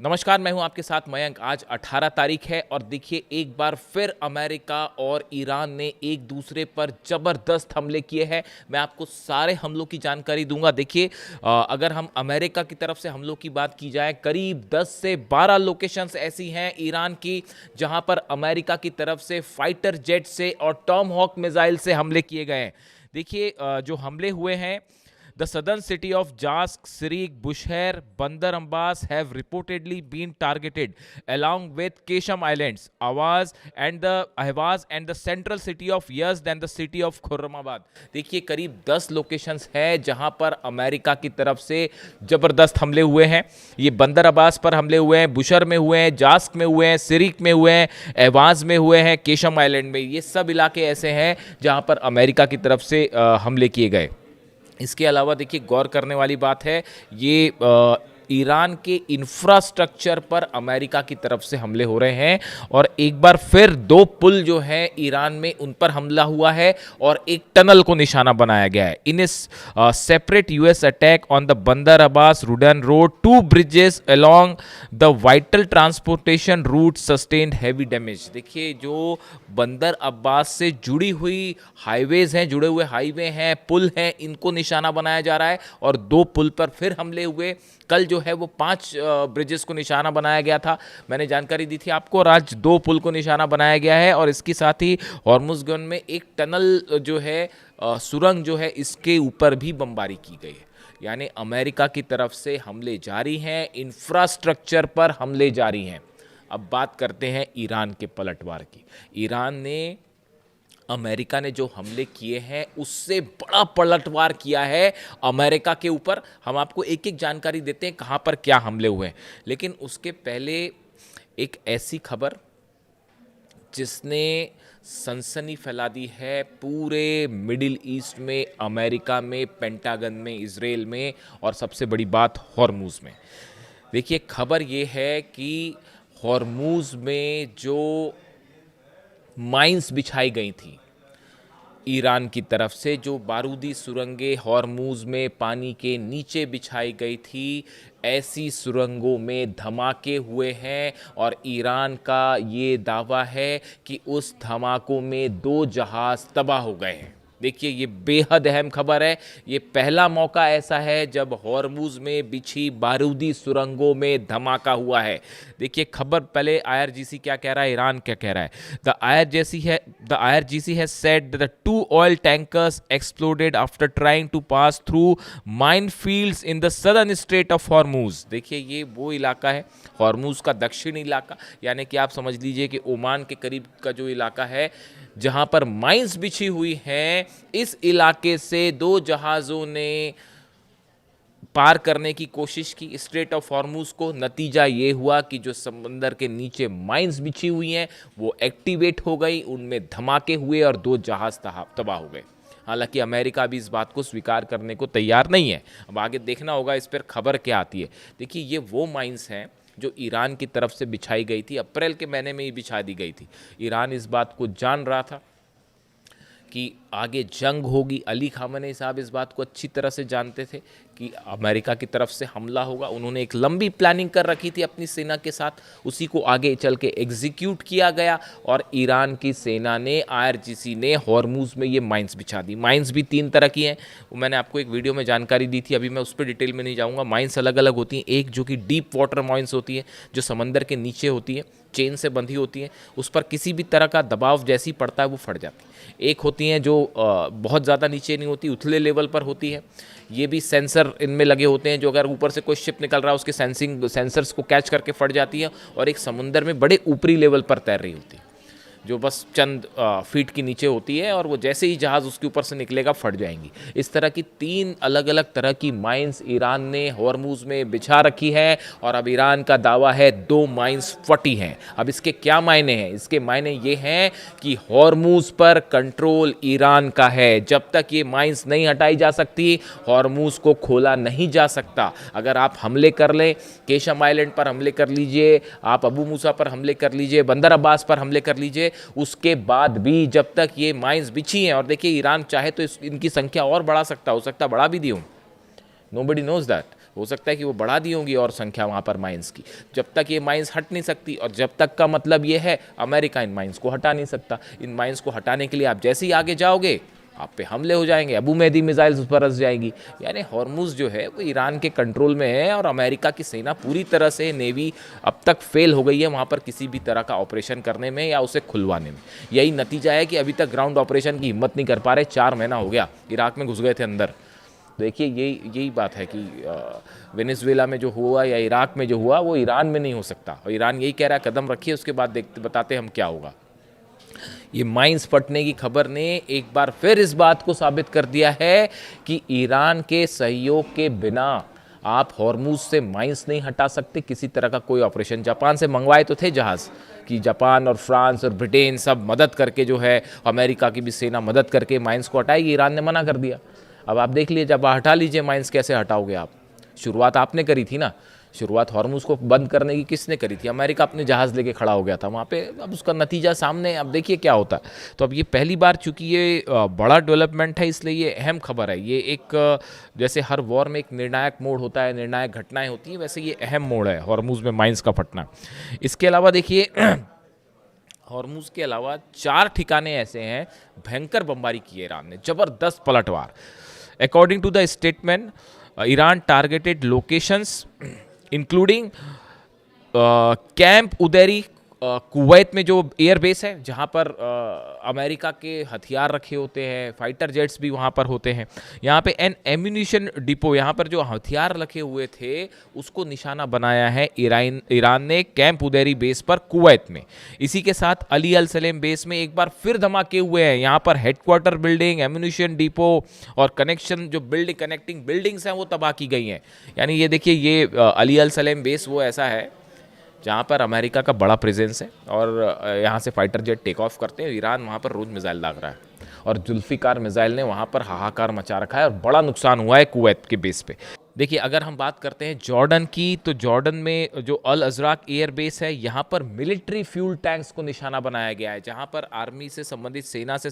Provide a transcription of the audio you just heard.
नमस्कार, मैं हूं आपके साथ मयंक। आज 18 तारीख है और देखिए एक बार फिर अमेरिका और ईरान ने एक दूसरे पर ज़बरदस्त हमले किए हैं। मैं आपको सारे हमलों की जानकारी दूंगा। देखिए अगर हम अमेरिका की तरफ से हमलों की बात की जाए, करीब 10 से 12 लोकेशंस ऐसी हैं ईरान की जहां पर अमेरिका की तरफ से फाइटर जेट से और टॉम हॉक मिसाइल से हमले किए गए हैं। देखिए जो हमले हुए हैं, the southern city of Jask, Sirik, Bushehr, Bandar Abbas have reportedly been targeted, along with Kesham Islands, Ahvaz and the central city of Yazd and the city of Khurramabad। देखिए करीब 10 लोकेशंस है जहां पर अमेरिका की तरफ से जबरदस्त हमले हुए हैं। ये बंदर अब्बास पर हमले हुए हैं, बुशर में हुए हैं, जास्क में हुए हैं, सिरिक में हुए हैं, अहवाज में हुए हैं, केशम आइलैंड में। ये सब इलाके ऐसे हैं जहां पर अमेरिका की तरफ से हमले किए गए। इसके अलावा देखिए गौर करने वाली बात है, ये ईरान के इंफ्रास्ट्रक्चर पर अमेरिका की तरफ से हमले हो रहे हैं और एक बार फिर 2 पुल जो है ईरान में उन पर हमला हुआ है और एक टनल को निशाना बनाया गया है। In separate US attack on the Bandar Abbas Rudan road, 2 bridges along the vital transportation route sustained heavy damage. देखिए जो बंदर अब्बास से जुड़ी हुई हाईवेज हैं, जुड़े हुए हाईवे हैं, पुल हैं, इनको निशाना बनाया जा रहा है और 2 पुल पर फिर हमले हुए। कल जो है वो 5 ब्रिजेस को निशाना बनाया गया था, मैंने जानकारी दी थी आपको, और आज 2 पुल को निशाना बनाया गया है। और इसके साथ ही हॉर्मुज़गन में एक टनल जो है, सुरंग जो है, इसके ऊपर भी बमबारी की गई है। यानी अमेरिका की तरफ से हमले जारी हैं, इंफ्रास्ट्रक्चर पर हमले जारी हैं। अब बात करते हैं ईरान के पलटवार की। ईरान ने, अमेरिका ने जो हमले किए हैं उससे बड़ा पलटवार किया है अमेरिका के ऊपर। हम आपको एक एक जानकारी देते हैं कहां पर क्या हमले हुए हैं, लेकिन उसके पहले एक ऐसी खबर जिसने सनसनी फैला दी है पूरे मिडिल ईस्ट में, अमेरिका में, पेंटागन में, इजराइल में, और सबसे बड़ी बात हॉर्मुज में। देखिए खबर ये है कि हॉर्मुज में जो माइंस बिछाई गई थी ईरान की तरफ से, जो बारूदी सुरंगें हॉर्मुज में पानी के नीचे बिछाई गई थी, ऐसी सुरंगों में धमाके हुए हैं और ईरान का ये दावा है कि उस धमाकों में 2 जहाज़ तबाह हो गए हैं। देखिए ये बेहद अहम खबर है। ये पहला मौका ऐसा है जब हॉर्मुज में बिछी बारूदी सुरंगों में धमाका हुआ है। देखिए खबर पहले आईआरजीसी क्या कह रहा है, ईरान क्या कह रहा है। The IRGC has said the 2 oil tankers exploded after trying to pass through minefields in the southern strait of Hormuz. देखिए ये वो इलाका है, हॉर्मुज का दक्षिणी इलाका, यानी कि आप समझ लीजिए कि ओमान के करीब का जो इलाका है जहां पर माइंस बिछी हुई हैं। इस इलाके से 2 जहाज़ों ने पार करने की कोशिश की स्ट्रेट ऑफ हॉर्मुज को। नतीजा ये हुआ कि जो समंदर के नीचे माइंस बिछी हुई हैं वो एक्टिवेट हो गई, उनमें धमाके हुए और 2 जहाज़ तबाह हो गए। हालांकि अमेरिका भी इस बात को स्वीकार करने को तैयार नहीं है। अब आगे देखना होगा इस पर खबर क्या आती है। देखिए ये वो माइंस हैं जो ईरान की तरफ से बिछाई गई थी, अप्रैल के महीने में ही बिछा दी गई थी। ईरान इस बात को जान रहा था कि आगे जंग होगी। अली खामनेई साहब इस बात को अच्छी तरह से जानते थे कि अमेरिका की तरफ से हमला होगा। उन्होंने एक लंबी प्लानिंग कर रखी थी अपनी सेना के साथ, उसी को आगे चल के एग्जीक्यूट किया गया और ईरान की सेना ने, आईआरजीसी ने हॉर्मुज में ये माइंस बिछा दी। माइंस भी 3 तरह की हैं, वो मैंने आपको एक वीडियो में जानकारी दी थी, अभी मैं उस पर डिटेल में नहीं जाऊँगा। माइंस अलग अलग होती हैं। एक जो कि डीप वाटर माइंस होती है, जो समंदर के नीचे होती है, चेन से बंधी होती हैं, उस पर किसी भी तरह का दबाव जैसे ही पड़ता है वो फट जाती है। एक होती हैं जो बहुत ज़्यादा नीचे नहीं होती, उथले लेवल पर होती है। ये भी सेंसर इनमें लगे होते हैं, जो अगर ऊपर से कोई शिप निकल रहा है उसके सेंसर्स को कैच करके फट जाती है। और एक समुंदर में बड़े ऊपरी लेवल पर तैर रही होती है, जो बस चंद फीट के नीचे होती है और वो जैसे ही जहाज़ उसके ऊपर से निकलेगा फट जाएंगी। इस तरह की 3 अलग अलग तरह की माइंस ईरान ने हॉर्मुज में बिछा रखी है और अब ईरान का दावा है 2 माइंस फटी हैं। अब इसके क्या मायने हैं? इसके मायने ये हैं कि हॉर्मुज पर कंट्रोल ईरान का है। जब तक ये माइंस नहीं हटाई जा सकती, हॉर्मुज को खोला नहीं जा सकता। अगर आप हमले कर लें, केशम आइलैंड पर हमले कर लीजिए, आप अबू मूसा पर हमले कर लीजिए, बंदर अब्बास पर हमले कर लीजिए, उसके बाद भी जब तक ये माइंस बिछी हैं, और देखिए ईरान चाहे तो इनकी संख्या और बढ़ा सकता, हो सकता बढ़ा भी दी हो, नोबडी नोज दैट। हो सकता है कि वो बढ़ा दी होंगी और संख्या वहाँ पर माइंस की। जब तक ये माइंस हट नहीं सकती, और जब तक का मतलब ये है अमेरिका इन माइंस को हटा नहीं सकता। इन माइंस को हटाने के लिए आप जैसे ही आगे जाओगे आप पे हमले हो जाएंगे, अबू मेहदी मिसाइल्स उस पर रस जाएंगी। यानी हॉर्मुज़ जो है वो ईरान के कंट्रोल में है और अमेरिका की सेना पूरी तरह से, नेवी अब तक फेल हो गई है वहाँ पर किसी भी तरह का ऑपरेशन करने में या उसे खुलवाने में। यही नतीजा है कि अभी तक ग्राउंड ऑपरेशन की हिम्मत नहीं कर पा रहे। 4 महीना हो गया, इराक में घुस गए थे अंदर। देखिए यही बात है कि वेनेजुएला में जो हुआ या इराक में जो हुआ वो ईरान में नहीं हो सकता, और ईरान यही कह रहा है कदम रखिए, उसके बाद देखते बताते हम क्या होगा। ये माइंस फटने की खबर ने एक बार फिर इस बात को साबित कर दिया है कि ईरान के सहयोग के बिना आप हॉर्मुज से माइंस नहीं हटा सकते, किसी तरह का कोई ऑपरेशन। जापान से मंगवाए तो थे जहाज़ कि जापान और फ्रांस और ब्रिटेन सब मदद करके जो है, अमेरिका की भी सेना मदद करके माइंस को हटाएगी। ईरान ने मना कर दिया। अब आप देख लीजिए, जब हटा लीजिए माइंस, कैसे हटाओगे आप? शुरुआत आपने करी थी ना, शुरुआत हॉर्मुज को बंद करने की किसने करी थी? अमेरिका अपने जहाज़ लेके खड़ा हो गया था वहाँ पे। अब उसका नतीजा सामने, अब देखिए क्या होता है। तो अब ये पहली बार, चूंकि ये बड़ा डेवलपमेंट है इसलिए ये अहम खबर है। ये एक जैसे हर वॉर में एक निर्णायक मोड़ होता है, निर्णायक घटनाएं होती हैं, वैसे ये अहम मोड़ है हॉर्मुज में माइंस का फटना। इसके अलावा देखिए हॉर्मुज के अलावा 4 ठिकाने ऐसे हैं भयंकर बमबारी की है ईरान ने, जबरदस्त पलटवार। According to the statement, Iran targeted locations including camp Udairi, Kuwait में जो एयरबेस है जहाँ पर अमेरिका के हथियार रखे होते हैं, फाइटर जेट्स भी वहाँ पर होते हैं। यहाँ पे एन एम्यूनिशन डिपो, यहाँ पर जो हथियार रखे हुए थे उसको निशाना बनाया है ईरान ने कैंप उदैरी बेस पर कुवैत में। इसी के साथ अली अल सलेम बेस में एक बार फिर धमाके हुए हैं। यहाँ पर हेडक्वार्टर बिल्डिंग, एम्यूनिशन डिपो और कनेक्शन जो कनेक्टिंग बिल्डिंग्स हैं वो तबाह की गई हैं। यानी ये देखिए, ये अली अल सलेम बेस वो ऐसा है जहाँ पर अमेरिका का बड़ा प्रेजेंस है और यहाँ से फाइटर जेट टेक ऑफ करते हैं। ईरान वहाँ पर रोज़ मिसाइल दाग रहा है और जुल्फिकार मिसाइल ने वहाँ पर हाहाकार मचा रखा है और बड़ा नुकसान हुआ है कुवैत के बेस पे। देखिए, अगर हम बात करते हैं जॉर्डन की, तो जॉर्डन में जो अल अजराक एयर बेस है, यहाँ पर मिलिट्री फ्यूल टैंक्स को निशाना बनाया गया है, जहाँ पर आर्मी से संबंधित, सेना से